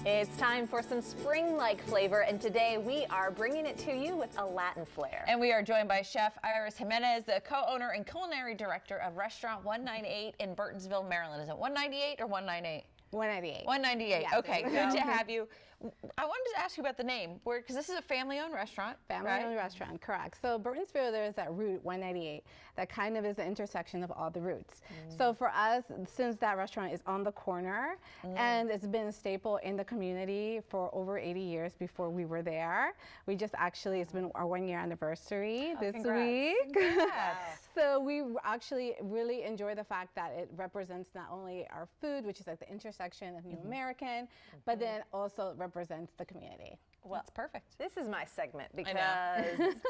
It's time for some spring-like flavor, and today we are bringing it to you with a Latin flair. And we are joined by Chef Iris Jimenez, the co-owner and culinary director of Restaurant 198 in Burtonsville, Maryland. Is it 198 or 198? 198. 198. Yeah, okay, good to have you. I wanted to ask you about the name, because this is a family-owned restaurant. Family-owned restaurant, correct. So Burtonsville, there's that route 198 that kind of is the intersection of all the routes. So for us, since that restaurant is on the corner and it's been a staple in the community for over 80 years before we were there, we just actually, it's been our 1-year anniversary this week. So we actually really enjoy the fact that it represents not only our food, which is like the intersection of New American, but then also represents the community. Well, that's perfect. This is my segment because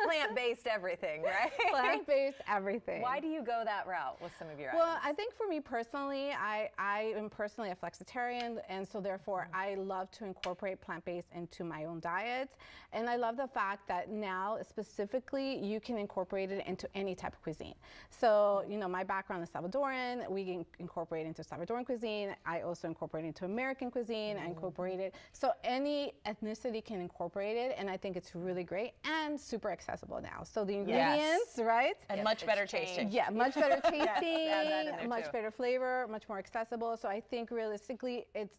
plant-based everything, right? Plant-based everything. Why do you go that route with some of your Well, items? I think for me personally, I am personally a flexitarian, and so therefore I love to incorporate plant-based into my own diet. And I love the fact that now specifically you can incorporate it into any type of cuisine. So, you know, my background is Salvadoran. We can incorporate into Salvadoran cuisine. I also incorporate into American cuisine. I incorporate it. So any ethnicity can incorporate it, and I think it's really great and super accessible now. So the ingredients, right? And much better tasting. Yeah, much better tasting, add that in there much too. better flavor, much more accessible. So I think realistically, it's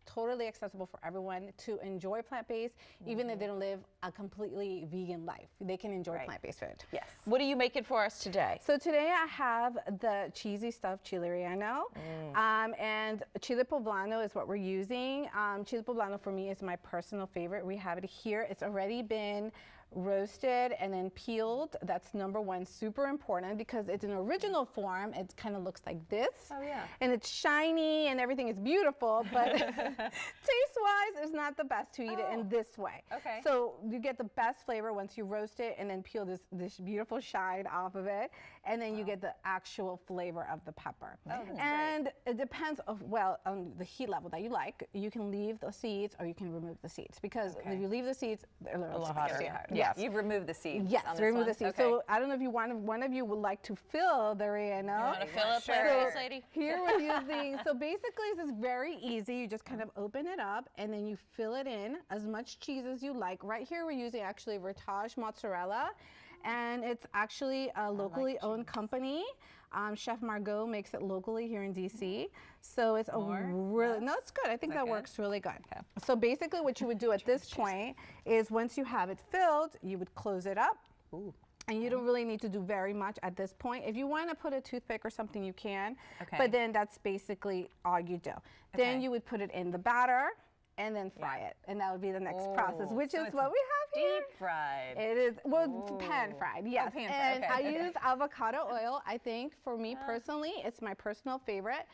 totally accessible for everyone to enjoy plant-based, even if they don't live a completely vegan life. They can enjoy plant-based food. Yes. What are you making for us today? So today I have the cheesy stuffed chile relleno, and chile poblano is what we're using. Chile poblano for me is my personal favorite. We have it here. It's already been roasted and then peeled. That's number one, super important, because it's an original form. It kind of looks like this. Oh yeah. And it's shiny and everything is beautiful, but taste-wise, it's not the best to eat it in this way. Okay. So you get the best flavor once you roast it and then peel this beautiful shine off of it, and then you get the actual flavor of the pepper. Oh, that's and it depends on the heat level that you like. You can leave the seeds or you can remove the seeds, because if you leave the seeds, they're a little hotter. Yes. You've removed the seeds. Yes, on this remove one? the seeds. Okay. So I don't know if one of you would like to fill the relleno. You want to fill up Sure. there, nice lady? Here we're using, so basically this is very easy. You just kind of open it up and then you fill it in as much cheese as you like. Right here we're using actually Vertage mozzarella, and it's actually a locally owned company. Chef Margot makes it locally here in DC. So it's no, it's good. I think that works really good. Okay. So basically what you would do at this point is once you have it filled, you would close it up. Ooh. And you don't really need to do very much at this point. If you want to put a toothpick or something, you can. Okay. But then that's basically all you do. Then you would put it in the batter and then fry it. And that would be the next process, which so is it's what we have here. Deep fried. It is, well, pan fried, yes. pan fried, And okay, I okay. use avocado oil. I think for me personally, it's my personal favorite.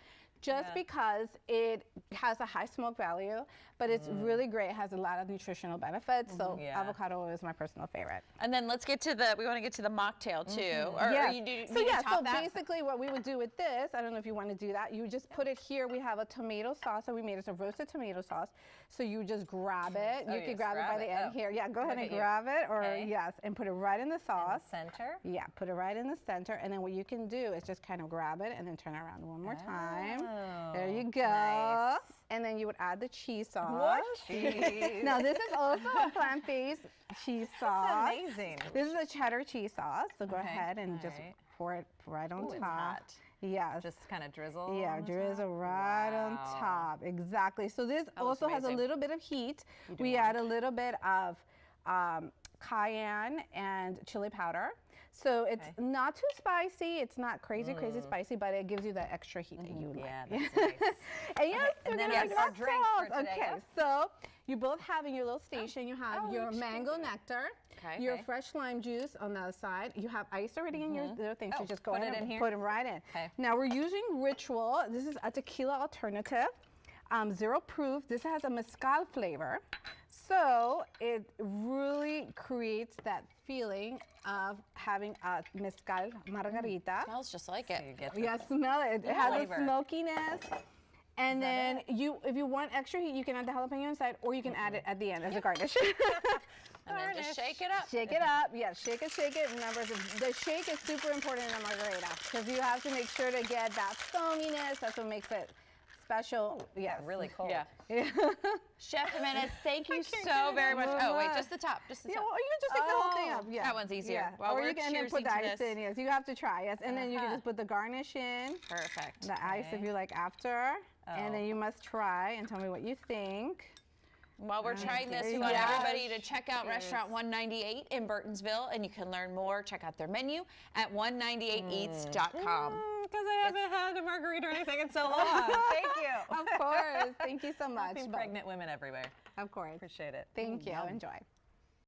Just because it has a high smoke value, but it's really great. It has a lot of nutritional benefits. So avocado oil is my personal favorite. And then let's get to we want to get to the mocktail too. Or Yes. you do, So you yeah, top so that? basically what we would do with this, I don't know if you want to do that, you just put it here. We have a tomato sauce that we made. It's a roasted tomato sauce. So you just grab it. You can grab it by the end here. Yeah, go ahead and grab it, or yes, and put it right in the sauce. Center. Yeah, put it right in the center, and then what you can do is just kind of grab it and then turn it around one more time. There you go. Nice. And then you would add the cheese sauce. What cheese? Now this is also a plant-based cheese sauce. That's amazing. This is a cheddar cheese sauce, so go Okay, ahead and just pour it right on Ooh, it's top. hot. Yes. Just kind of drizzle. Yeah, on the drizzle top? right on Wow. top. Exactly. So this That looks also has a amazing. little bit of heat. We add a little bit of cayenne and chili powder. So it's not too spicy. It's not crazy spicy, but it gives you that extra heat that you like. Yeah, that's nice. And yes, And we're then gonna yes, make our drink for mocktails. today, Okay, yep. so you both have in your little station, you have your mango nectar, Okay, your okay. fresh lime juice on the other side. You have ice already in your little thing, so Oh, just go put ahead it in and here? put them right in. Okay. Now we're using Ritual. This is a tequila alternative. 0 proof. This has a mezcal flavor. So it really creates that feeling of having a mezcal margarita. Smells just like it. You get the Yeah, smell it. It has flavor. a smokiness. And then if you want extra heat, you can add the jalapeno inside, or you can add it at the end as a garnish. And then just shake it up. Shake it up. Yeah, shake it, shake it. Remember, the shake is super important in a margarita because you have to make sure to get that foaminess. That's what makes it special. Yes. Really cold. Yeah. Chef Jimenez, thank you so very much. Oh, wait, just the top. Just the Yeah, top. well, you can just take the whole thing up. Yeah. That one's easier. Yeah. While Or we're you can then cheersing put the to ice this. in. Yes, you have to try. Yes, and then you can just put the garnish in. Perfect. The ice if you like after. And then you must try and tell me what you think. While we're trying this, we want everybody to check out Restaurant 198 in Burtonsville, and you can learn more. Check out their menu at 198eats.com. Because I haven't had a margarita or anything in so long. Thank you. Of course. Thank you so much. Happy pregnant women everywhere. Of course. Appreciate it. Thank you. Enjoy.